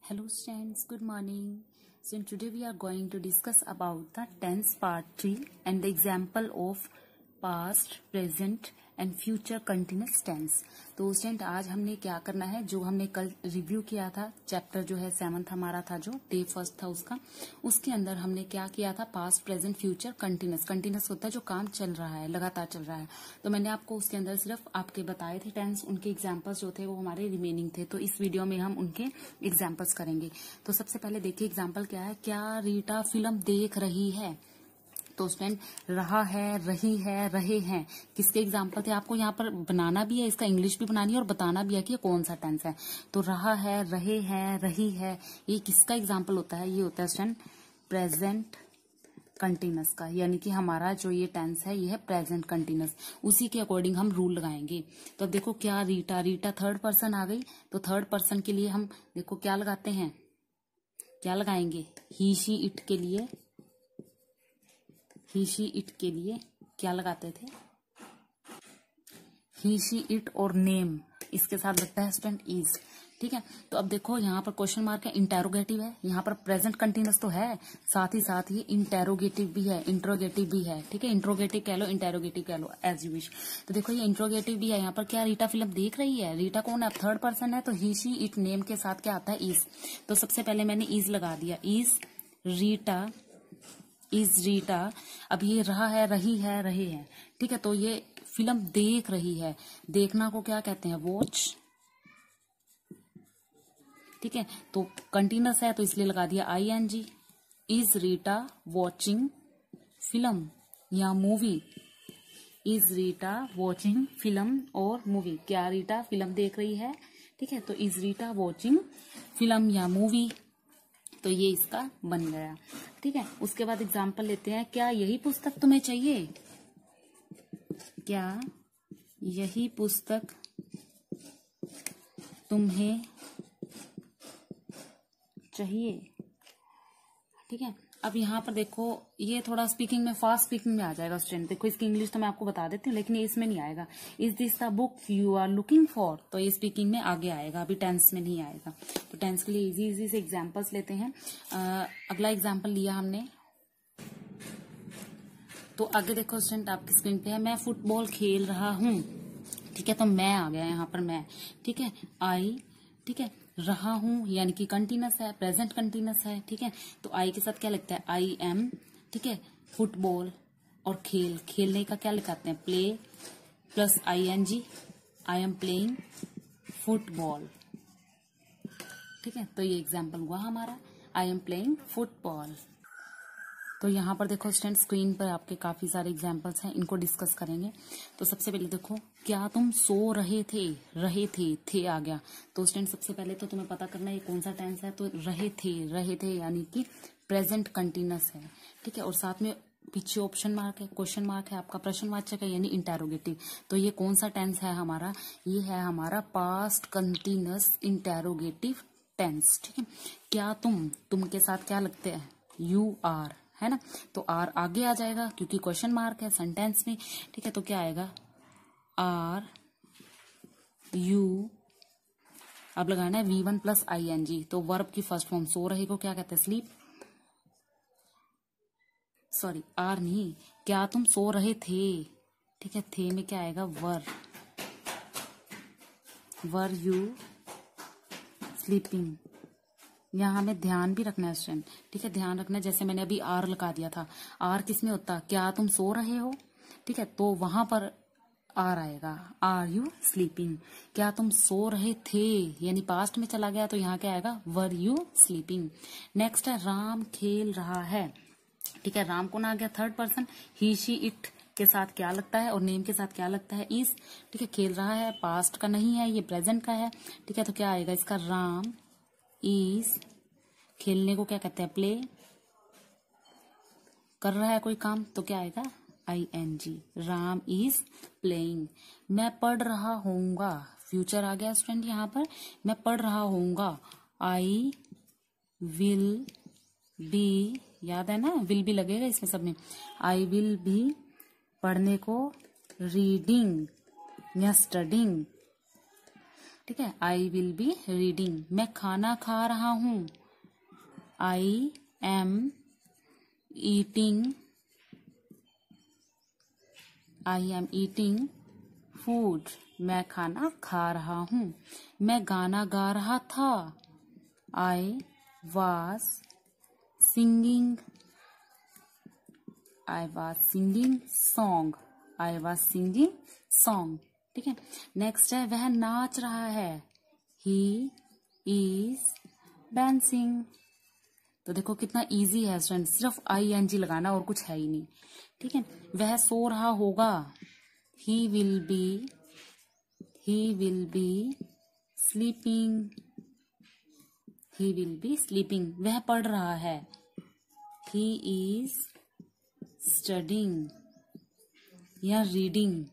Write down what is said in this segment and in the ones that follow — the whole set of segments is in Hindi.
Hello students, good morning. So in today we are going to discuss about the tense part 3 and the example of past, present and future continuous tense. तो स्टूडेंट आज हमने क्या करना है, जो हमने कल रिव्यू किया था चैप्टर जो है 7th हमारा था, जो डे फर्स्ट था उसके अंदर हमने क्या किया था, past present future continuous. Continuous होता है जो काम चल रहा है, लगातार चल रहा है। तो मैंने आपको उसके अंदर सिर्फ आपके बताए थे टेंस, उनके एग्जाम्पल्स जो थे वो हमारे रिमेनिंग थे। तो इस वीडियो में हम उनके एग्जाम्पल्स करेंगे। तो सबसे पहले देखिए एग्जाम्पल क्या है, क्या रीटा फिल्म देख रही है। तो स्टूडेंट रहा है, रही है, रहे हैं, किसके एग्जाम्पल थे। आपको यहाँ पर बनाना भी है, इसका इंग्लिश भी बनानी है और बताना भी है कि ये कौन सा टेंस है। तो रहा है, रहे हैं, रही है, ये किसका एग्जाम्पल होता है, ये होता है स्टूडेंट प्रेजेंट कंटिन्यूस का। यानी कि हमारा जो ये टेंस है ये है प्रेजेंट कंटिन्यूस। उसी के अकॉर्डिंग हम रूल लगाएंगे। तो अब देखो क्या रीटा, रीटा थर्ड पर्सन आ गई। तो थर्ड पर्सन के लिए हम देखो क्या लगाते हैं, क्या लगाएंगे, ही शी इट के लिए, ही शी इट के लिए क्या लगाते थे, ही शी इट और नेम इसके साथ लगता है स्टूडेंट इज। ठीक है। तो अब देखो यहाँ पर क्वेश्चन मार्क है, इंटेरोगेटिव है, यहाँ पर प्रेजेंट कंटिन्यूस तो है, साथ ही इंटेरोगेटिव भी है, इंट्रोगेटिव भी है। ठीक है, इंट्रोगेटिव कह लो, इंटेरोगेटिव कह लो, एज यू विश। तो देखो ये इंट्रोगेटिव भी है। यहाँ पर क्या रीटा फिल्म देख रही है, रीटा कौन है, थर्ड पर्सन है। तो ही शी इट नेम के साथ क्या आता है, इज। तो सबसे पहले मैंने इज लगा दिया, इज रीटा, इज रीटा। अब ये रहा है, रही है, रहे हैं। ठीक है। तो ये फिल्म देख रही है, देखना को क्या कहते हैं, वॉच। ठीक है। तो कंटिन्यूस है तो इसलिए लगा दिया ING। Is Rita watching film या movie, is Rita watching film और मूवी। क्या रीटा फिल्म देख रही है। ठीक है। तो इज रीटा वॉचिंग फिल्म या मूवी, तो ये इसका बन गया। ठीक है। उसके बाद एग्जाम्पल लेते हैं, क्या यही पुस्तक तुम्हें चाहिए, क्या यही पुस्तक तुम्हें चाहिए। ठीक है। अब यहाँ पर देखो ये थोड़ा स्पीकिंग में, फास्ट स्पीकिंग में आ जाएगा स्टूडेंट। देखो इसकी इंग्लिश तो मैं आपको बता देती हूँ, लेकिन ये इसमें नहीं आएगा। Is this the book you are looking for, तो ये स्पीकिंग में आगे आएगा, अभी टेंस में नहीं आएगा। तो टेंस के लिए इजी इजी से एग्जाम्पल्स लेते हैं। अगला एग्जाम्पल लिया हमने, तो आगे देखो स्टूडेंट आपकी स्क्रीन पे है, मैं फुटबॉल खेल रहा हूँ। ठीक है। तो मैं आ गया यहाँ पर, मैं। ठीक है। आई, ठीक है, रहा हूं यानी कि कंटिन्यूस है, प्रेजेंट कंटिन्यूस है। ठीक है। तो आई के साथ क्या लगता है, IM। ठीक है। फुटबॉल और खेल, खेलने का क्या लिखाते हैं, play plus ING, I am playing football. ठीक है। तो ये एग्जाम्पल हुआ हमारा, आई एम प्लेइंग फुटबॉल। तो यहाँ पर देखो स्टूडेंट स्क्रीन पर आपके काफी सारे एग्जाम्पल्स हैं, इनको डिस्कस करेंगे। तो सबसे पहले देखो, क्या तुम सो रहे थे, रहे थे आ गया। तो स्टूडेंट सबसे पहले तो तुम्हें पता करना है ये कौन सा टेंस है। तो रहे थे यानी कि प्रेजेंट कंटिन्यूस है। ठीक है। और साथ में पीछे ऑप्शन मार्क है, क्वेश्चन मार्क है, आपका प्रश्नवाचक है यानी इंटेरोगेटिव। तो ये कौन सा टेंस है हमारा, ये है हमारा पास्ट कंटिन्यूस इंटेरोगेटिव टेंस। ठीक है। क्या तुम के साथ क्या लगते हैं, यू आर, है ना। तो आर आगे आ जाएगा क्योंकि क्वेश्चन मार्क है सेंटेंस में। ठीक है। तो क्या आएगा, आर यू, अब लगाना है V1 प्लस ING। तो वर्ब की फर्स्ट फॉर्म, सो रहे को क्या कहते हैं, स्लीप। सॉरी, आर नहीं, क्या तुम सो रहे थे। ठीक है। थे में क्या आएगा, वर यू स्लीपिंग। यहाँ हमें ध्यान भी रखना है स्टूडेंट। ठीक है। ध्यान रखना है, जैसे मैंने अभी आर लगा दिया था, आर किस में होता, क्या तुम सो रहे हो। ठीक है। तो वहां पर आर आएगा, आर यू स्लीपिंग। क्या तुम सो रहे थे यानी पास्ट में चला गया, तो यहाँ क्या आएगा, वर यू स्लीपिंग। नेक्स्ट है, राम खेल रहा है। ठीक है। राम कौन आ गया, third person, he she it के साथ क्या लगता है और नेम के साथ क्या लगता है, इज। ठीक है। खेल रहा है पास्ट का नहीं है, ये प्रेजेंट का है। ठीक है। तो क्या आएगा इसका, राम इज, खेलने को क्या कहते हैं, प्ले। कर रहा है कोई काम तो क्या आएगा, ING, राम इज प्लेइंग। मैं पढ़ रहा होऊंगा, फ्यूचर आ गया स्टूडेंट यहाँ पर, मैं पढ़ रहा होऊंगा, I विल बी, याद है ना, विल भी लगेगा इसमें सब में, I विल बी, पढ़ने को रीडिंग या स्टडिंग। ठीक है, आई विल बी रीडिंग। मैं खाना खा रहा हूं, I am eating, I am eating food. मैं खाना खा रहा हूं। मैं गाना गा रहा था, I was singing, I was singing song, I was singing song. ठीक है, नेक्स्ट है वह नाच रहा है, ही इज डांसिंग। तो देखो कितना इजी है स्टूडेंट, सिर्फ आई एन जी लगाना और कुछ है ही नहीं। ठीक है, वह सो रहा होगा, he will be sleeping, he will be sleeping. वह पढ़ रहा है, ही इज स्टडिंग या रीडिंग।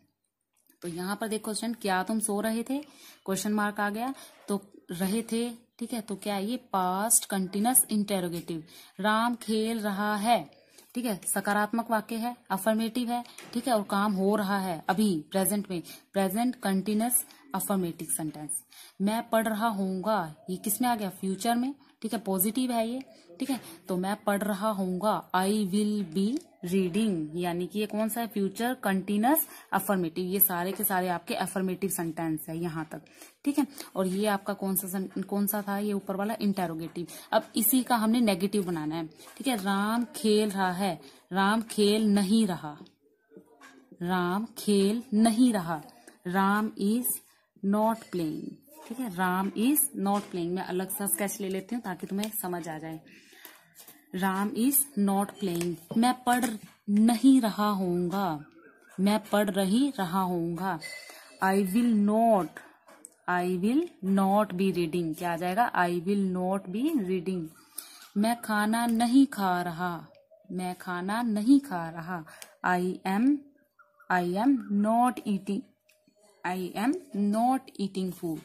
तो यहाँ पर देखो स्टूडेंट, क्या तुम सो रहे थे, क्वेश्चन मार्क आ गया, तो रहे थे। ठीक है, तो क्या ये पास्ट कंटिन्यूअस इंटेरोगेटिव। राम खेल रहा है, ठीक है, सकारात्मक वाक्य है, अफर्मेटिव है। ठीक है, और काम हो रहा है अभी प्रेजेंट में, प्रेजेंट कंटिन्यूअस अफर्मेटिव सेंटेंस। मैं पढ़ रहा होऊंगा, ये किस में आ गया, फ्यूचर में। ठीक है, पॉजिटिव है ये। ठीक है, तो मैं पढ़ रहा होऊंगा, आई विल बी रीडिंग, यानी कि ये कौन सा है, फ्यूचर कंटिन्यूअस अफर्मेटिव। ये सारे के सारे आपके अफर्मेटिव सेंटेंस है यहाँ तक। ठीक है, और ये आपका कौन सा था, ये ऊपर वाला इंटेरोगेटिव। अब इसी का हमने नेगेटिव बनाना है। ठीक है, राम खेल रहा है, राम खेल नहीं रहा, राम खेल नहीं रहा, राम इज नॉट प्लेइंग। ठीक है, राम इज नॉट प्लेइंग। मैं अलग सा स्केच ले लेती हूँ ताकि तुम्हें समझ आ जाए। Ram is not playing. मैं पढ़ नहीं रहा होऊंगा, मैं पढ़ रहा होऊंगा, I will not be reading. क्या आ जाएगा, I will not be reading. मैं खाना नहीं खा रहा, मैं खाना नहीं खा रहा, I am not eating food.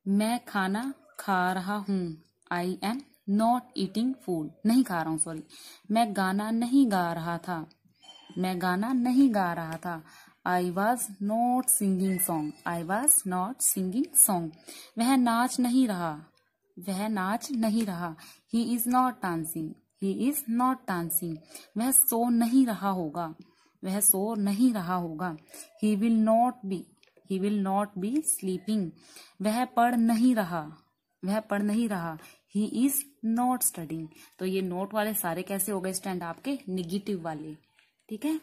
मैं खाना खा रहा हूं, I am not eating food, नहीं खा रहा हूं, सॉरी। मैं गाना नहीं गा रहा था, मैं गाना नहीं गा रहा था, I was not singing song, I was not singing song. वह नाच नहीं रहा, वह नाच नहीं रहा, he is not dancing, he is not dancing. वह सो नहीं रहा होगा, वह सो नहीं रहा होगा, he will not be sleeping. वह पढ़ नहीं रहा, ही इज नॉट स्टडिंग। तो ये नोट वाले सारे कैसे हो गए स्टूडेंट, आपके निगेटिव वाले। ठीक है,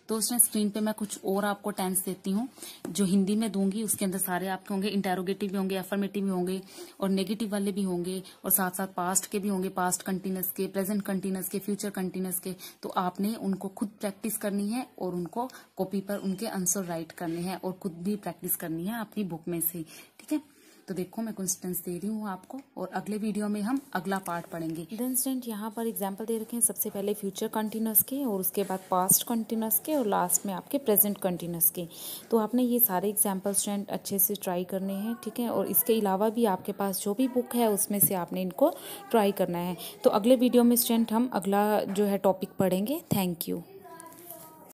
तो उसमें स्क्रीन पे मैं कुछ और आपको टेंस देती हूँ जो हिंदी में दूंगी। उसके अंदर सारे आपके होंगे, इंटेरोगेटिव भी होंगे, अफर्मेटिव भी होंगे और नेगेटिव वाले भी होंगे, और साथ साथ पास्ट के भी होंगे, पास्ट कंटिन्यूअस के, प्रेजेंट कंटिन्यूअस के, फ्यूचर कंटिन्यूअस के। तो आपने उनको खुद प्रैक्टिस करनी है और उनको कॉपी पर उनके आंसर राइट करने हैं और खुद भी प्रैक्टिस करनी है अपनी बुक में से। ठीक है, तो देखो मैं कुछ टेंस दे रही हूँ आपको और अगले वीडियो में हम अगला पार्ट पढ़ेंगे। देन स्टूडेंट यहाँ पर एग्जांपल दे रखे हैं, सबसे पहले फ्यूचर कंटिन्यूअस के और उसके बाद पास्ट कंटिन्यूअस के और लास्ट में आपके प्रेजेंट कंटिन्यूअस के। तो आपने ये सारे एग्जांपल स्टूडेंट अच्छे से ट्राई करने हैं। ठीक है, और इसके अलावा भी आपके पास जो भी बुक है उसमें से आपने इनको ट्राई करना है। तो अगले वीडियो में स्टूडेंट हम अगला जो है टॉपिक पढ़ेंगे। Thank you.